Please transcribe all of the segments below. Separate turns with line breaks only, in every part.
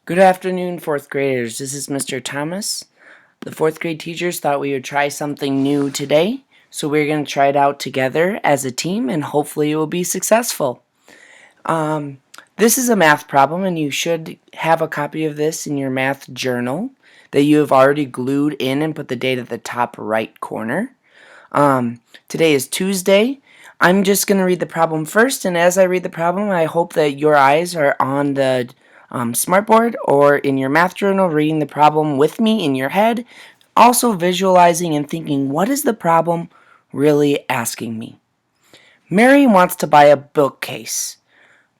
Good afternoon, 4th graders. This is Mr. Thomas. The 4th grade teachers thought we would try something new today, so we're going to try it out together as a team, and hopefully it will be successful. This is a math problem, and you should have a copy of this in your math journal that you have already glued in and put the date at the top right corner. Today is Tuesday. I'm just going to read the problem first, and as I read the problem, I hope that your eyes are on the smartboard or in your math journal reading the problem with me in your head, also visualizing and thinking, what is the problem really asking me? Mary wants to buy a bookcase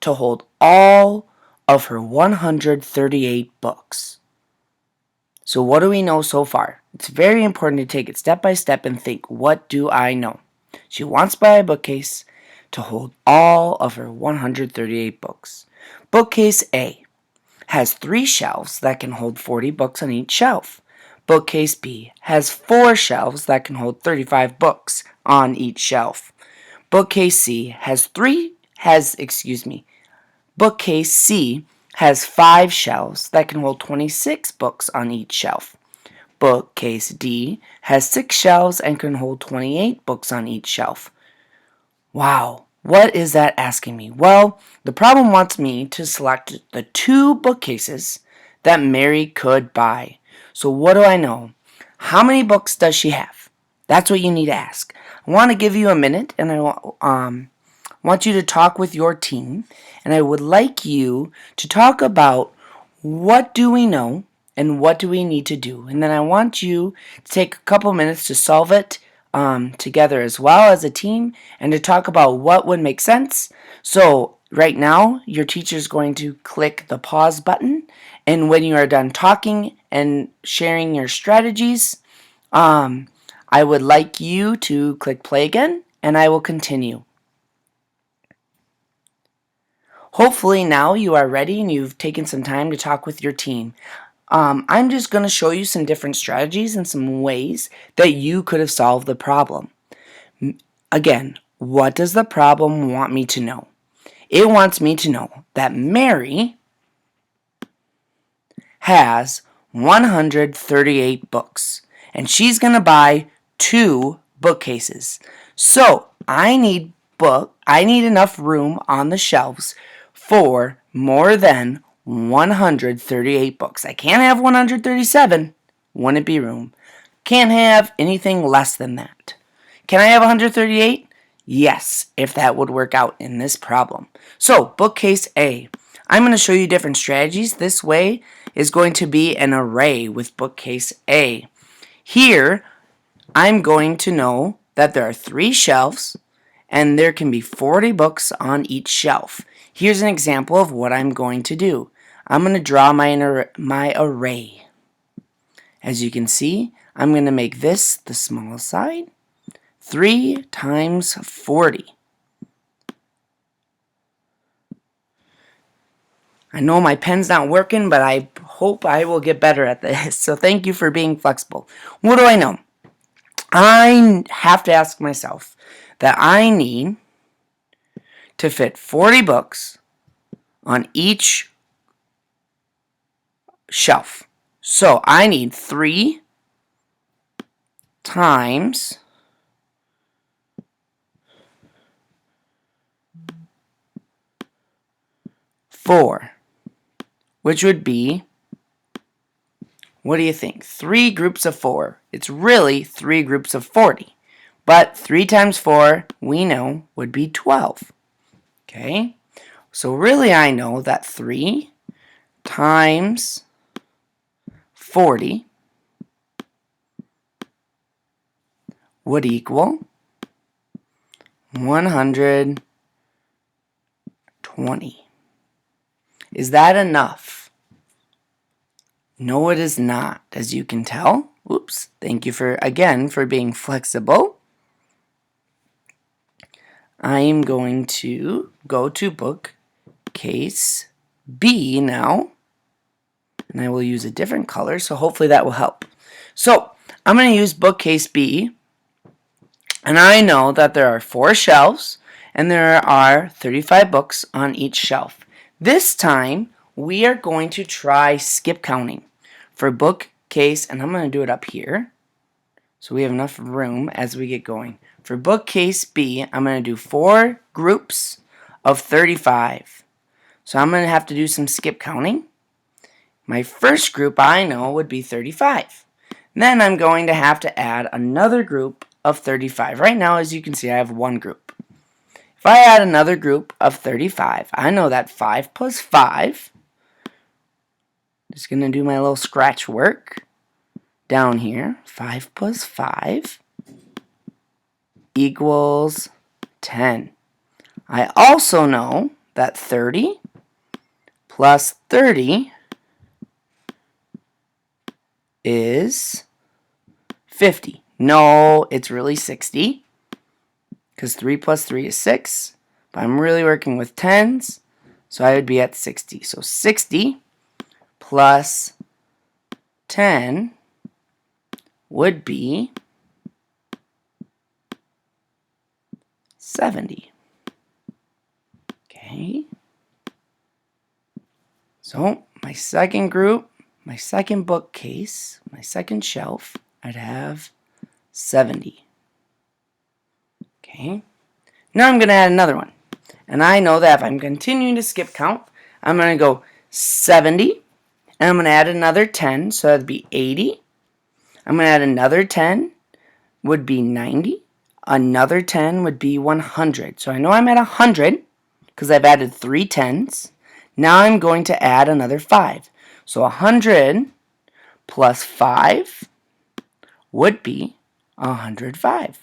to hold all of her 138 books. So what do we know so far? It's very important to take it step by step and think, what do I know? She wants to buy a bookcase to hold all of her 138 books. Bookcase A has 3 shelves that can hold 40 books on each shelf. Bookcase B has 4 shelves that can hold 35 books on each shelf. Bookcase C has Bookcase C has 5 shelves that can hold 26 books on each shelf. Bookcase D has 6 shelves and can hold 28 books on each shelf. Wow. What is that asking me? Well, the problem wants me to select the 2 bookcases that Mary could buy. So what do I know? How many books does she have? That's what you need to ask. I want to give you a minute, and I want you to talk with your team, and I would like you to talk about what do we know and what do we need to do. And then I want you to take a couple minutes to solve it together as well as a team and to talk about what would make sense. So right now, your teacher is going to click the pause button, and when you are done talking and sharing your strategies, I would like you to click play again, and I will continue. Hopefully now you are ready and you've taken some time to talk with your team. I'm just going to show you some different strategies and some ways that you could have solved the problem. Again, what does the problem want me to know? It wants me to know that Mary has 138 books, and she's going to buy 2 bookcases. So I need enough room on the shelves for more than 138 books. I can't have 137. Wouldn't be room. Can't have anything less than that. Can I have 138? Yes, if that would work out in this problem. So, bookcase A. I'm going to show you different strategies. This way is going to be an array with bookcase A. Here, I'm going to know that there are 3 shelves and there can be 40 books on each shelf. Here's an example of what I'm going to do. I'm going to draw my array. As you can see, I'm going to make this the smallest side. 3 times 40. I know my pen's not working, but I hope I will get better at this. So thank you for being flexible. What do I know? I have to ask myself that I need to fit 40 books on each shelf. So I need 3 times 4, which would be, what do you think? 3 groups of 4. It's really 3 groups of 40. But 3 times 4, we know, would be 12. Okay? So really I know that 3 times 40 would equal 120. Is that enough? No, it is not, as you can tell. Oops. Thank you for being flexible. I am going to go to bookcase B now, and I will use a different color, so hopefully that will help. So I'm going to use bookcase B, and I know that there are 4 shelves, and there are 35 books on each shelf. This time, we are going to try skip counting for bookcase, and I'm going to do it up here so we have enough room as we get going. For bookcase B, I'm going to do 4 groups of 35. So I'm going to have to do some skip counting. My first group I know would be 35. Then I'm going to have to add another group of 35. Right now, as you can see, I have one group. If I add another group of 35, I know that 5 plus 5, just going to do my little scratch work down here. 5 plus 5 equals 10. I also know that 30 plus 30 is 50. No, it's really 60, because 3 plus 3 is 6, but I'm really working with tens, so I would be at 60. So 60 plus 10 would be 70. Okay. So my second group, my second bookcase, my second shelf, I'd have 70. Okay. Now I'm going to add another one. And I know that if I'm continuing to skip count, I'm going to go 70, and I'm going to add another 10, so that would be 80. I'm going to add another 10, would be 90. Another 10 would be 100. So I know I'm at 100 because I've added 3 tens. Now I'm going to add another 5. So 100 plus 5 would be 105.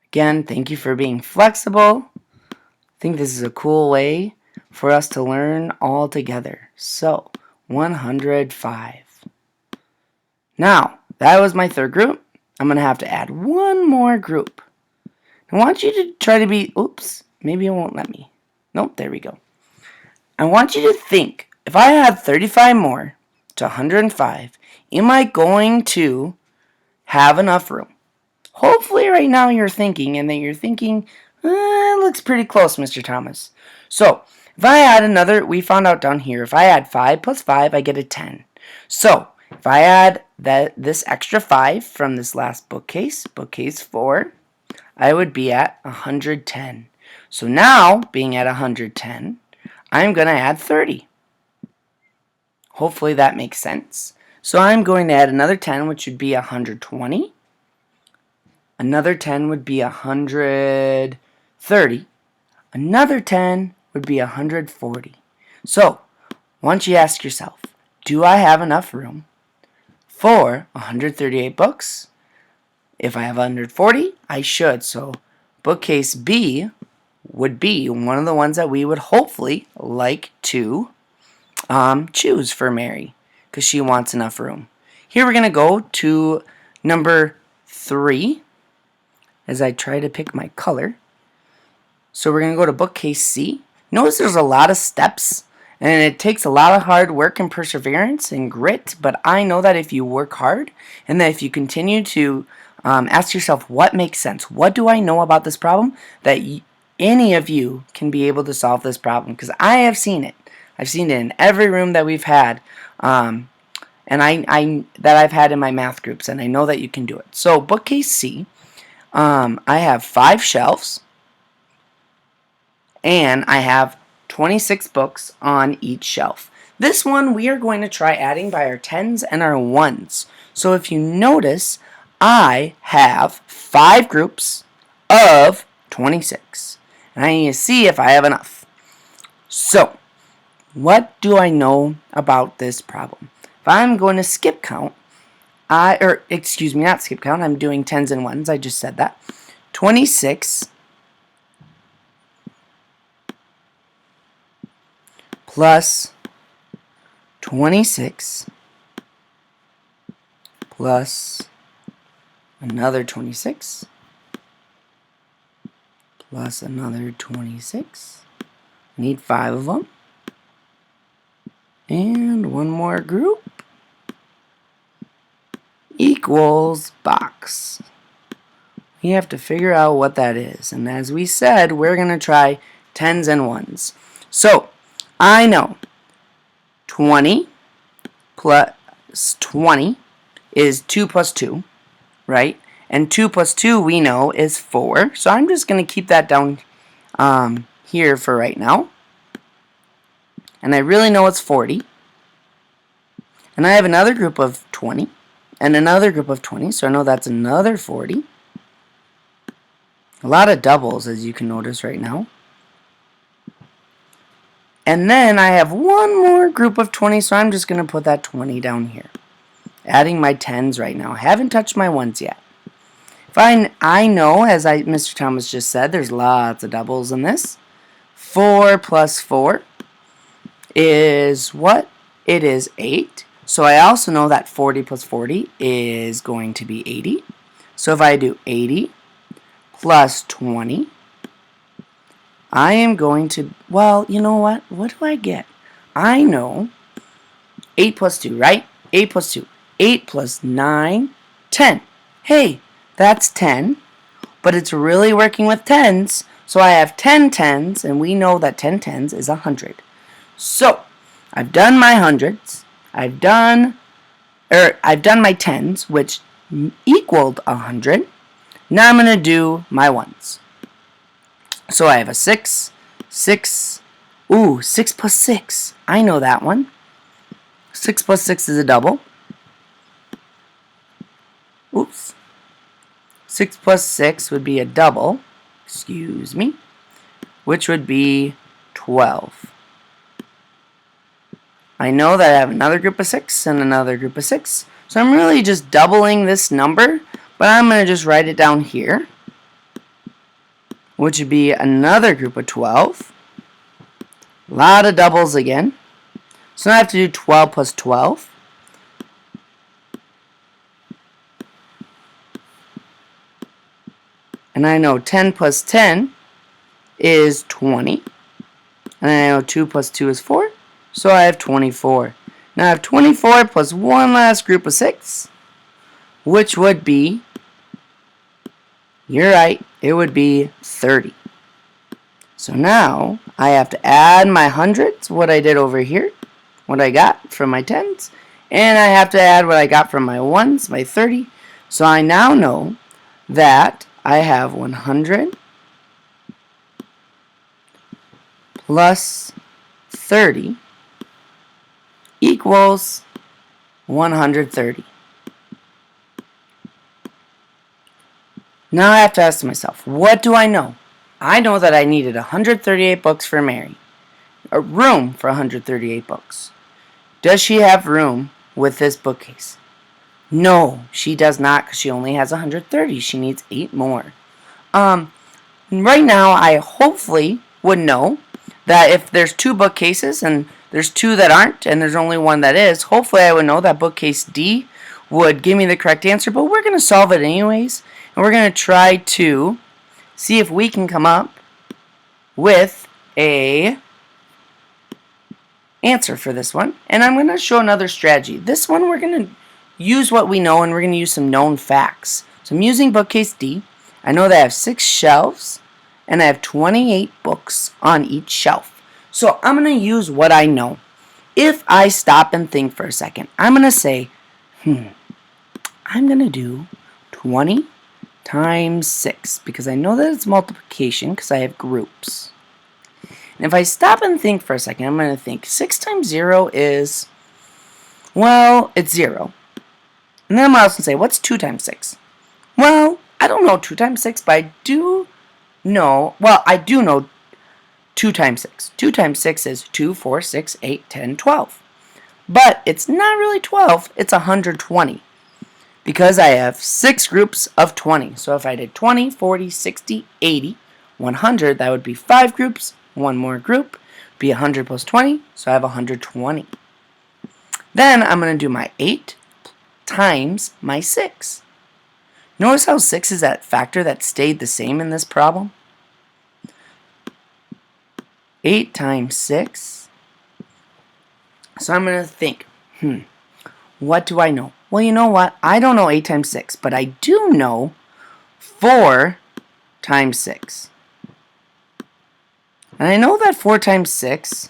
Again, thank you for being flexible. I think this is a cool way for us to learn all together. So 105. Now, that was my third group. I'm going to have to add one more group. I want you to try to be, oops, maybe it won't let me. Nope, there we go. I want you to think, if I add 35 more to 105, am I going to have enough room? Hopefully right now you're thinking, and that you're thinking, it looks pretty close, Mr. Thomas. So, if I add another, we found out down here, if I add 5 plus 5, I get a 10. So, if I add this extra 5 from this last bookcase, bookcase 4, I would be at 110. So now, being at 110, I'm going to add 30. Hopefully that makes sense. So I'm going to add another 10, which would be 120. Another 10 would be 130. Another 10 would be 140. So, once you ask yourself, do I have enough room for 138 books? If I have 140, I should. So bookcase B would be one of the ones that we would hopefully like to choose for Mary, because she wants enough room. Here we're going to go to number 3 as I try to pick my color. So we're going to go to bookcase C. Notice there's a lot of steps, and it takes a lot of hard work and perseverance and grit, but I know that if you work hard and that if you continue to ask yourself what makes sense, what do I know about this problem, that any of you can be able to solve this problem, because I have seen it. I've seen it in every room that we've had, and that I've had in my math groups, and I know that you can do it. So bookcase C, I have 5 shelves, and I have 26 books on each shelf. This one we are going to try adding by our 10s and our 1s. So if you notice, I have 5 groups of 26. And I need to see if I have enough. So, what do I know about this problem? If I'm going to skip count, not skip count, I'm doing 10s and 1s, I just said that. 26 plus 26 plus another 26 plus another 26. Need 5 of them. And one more group equals box. We have to figure out what that is. And as we said, we're going to try tens and ones. So I know 20 plus 20 is 2 plus 2, right? And 2 plus 2 we know is 4. So I'm just going to keep that down here for right now. And I really know it's 40. And I have another group of 20 and another group of 20, so I know that's another 40. A lot of doubles, as you can notice right now. And then I have one more group of 20, so I'm just going to put that 20 down here. Adding my 10s right now. I haven't touched my 1s yet. I know, as Mr. Thomas just said, there's lots of doubles in this. 4 plus 4 is what? It is 8. So I also know that 40 plus 40 is going to be 80. So if I do 80 plus 20, I am going to, well, you know what? What do I get? I know 8 plus 2, right? 8 plus 2. 8 plus 9, 10. Hey, that's 10, but it's really working with tens. So I have 10 tens, and we know that 10 tens is 100. So I've done my hundreds. I've done my tens, which equaled 100. Now I'm going to do my ones. So I have a 6, 6, 6 plus 6. I know that one. 6 plus 6 is a double. Oops. 6 plus 6 would be a double, excuse me, which would be 12. I know that I have another group of 6 and another group of 6, so I'm really just doubling this number, but I'm going to just write it down here, which would be another group of 12. A lot of doubles again. So now I have to do 12 plus 12. And I know 10 plus 10 is 20. And I know 2 plus 2 is 4. So I have 24. Now I have 24 plus one last group of 6, which would be, you're right, it would be 30. So now I have to add my hundreds, what I did over here, what I got from my tens, and I have to add what I got from my ones, my 30. So I now know that I have 100 plus 30 equals 130. Now I have to ask myself, what do I know? I know that I needed 138 books for Mary. A room for 138 books. Does she have room with this bookcase? No, she does not, because she only has 130. She needs 8 more. Right now, I hopefully would know that if there's 2 bookcases and there's 2 that aren't and there's only 1 that is, hopefully I would know that bookcase D would give me the correct answer, but we're going to solve it anyways, and we're going to try to see if we can come up with a answer for this one. And I'm going to show another strategy. This one we're going to use what we know, and we're going to use some known facts. So I'm using bookcase D. I know that I have 6 shelves, and I have 28 books on each shelf. So I'm going to use what I know. If I stop and think for a second, I'm going to say, I'm going to do 20 times 6, because I know that it's multiplication because I have groups. And if I stop and think for a second, I'm going to think 6 times 0 is, well, it's 0. And then I'm also going to say, what's 2 times 6? Well, I don't know 2 times 6, but I do know 2 times 6. 2 times 6 is 2, 4, 6, 8, 10, 12. But it's not really 12, it's 120. Because I have 6 groups of 20. So if I did 20, 40, 60, 80, 100, that would be 5 groups. One more group, be 100 plus 20, so I have 120. Then I'm going to do my 8 times my 6. Notice how 6 is that factor that stayed the same in this problem? 8 times 6. So I'm going to think, what do I know? Well, you know what? I don't know 8 times 6, but I do know 4 times 6. And I know that 4 times 6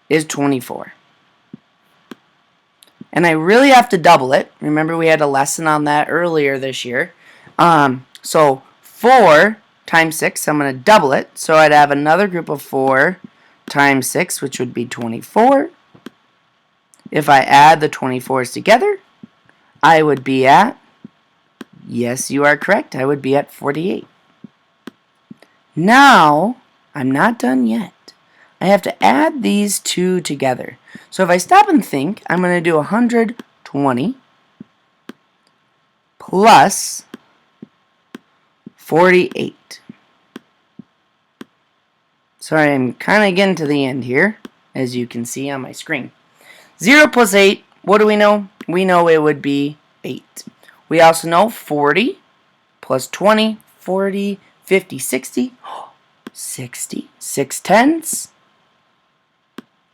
is 24. And I really have to double it. Remember, we had a lesson on that earlier this year. So 4 times 6, I'm going to double it. So I'd have another group of 4 times 6, which would be 24. If I add the 24s together, I would be at, yes, you are correct, I would be at 48. Now, I'm not done yet. I have to add these two together. So if I stop and think, I'm going to do 120 plus 48. Sorry, I'm kind of getting to the end here, as you can see on my screen. 0 plus 8, what do we know? We know it would be 8. We also know 40 plus 20, 40, 50, 60, 60, 6 tenths.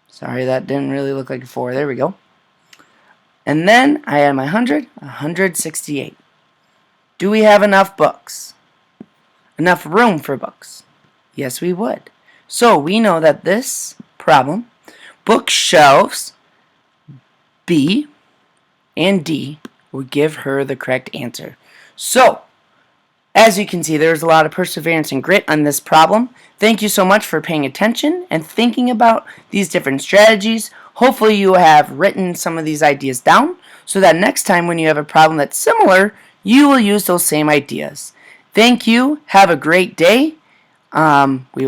Sorry, that didn't really look like a 4. There we go. And then I add my 100, 168. Do we have enough books? Enough room for books? Yes, we would. So we know that this problem, bookshelves B and D, would give her the correct answer. So, as you can see, there's a lot of perseverance and grit on this problem. Thank you so much for paying attention and thinking about these different strategies. Hopefully you have written some of these ideas down so that next time when you have a problem that's similar, you will use those same ideas. Thank you. Have a great day. We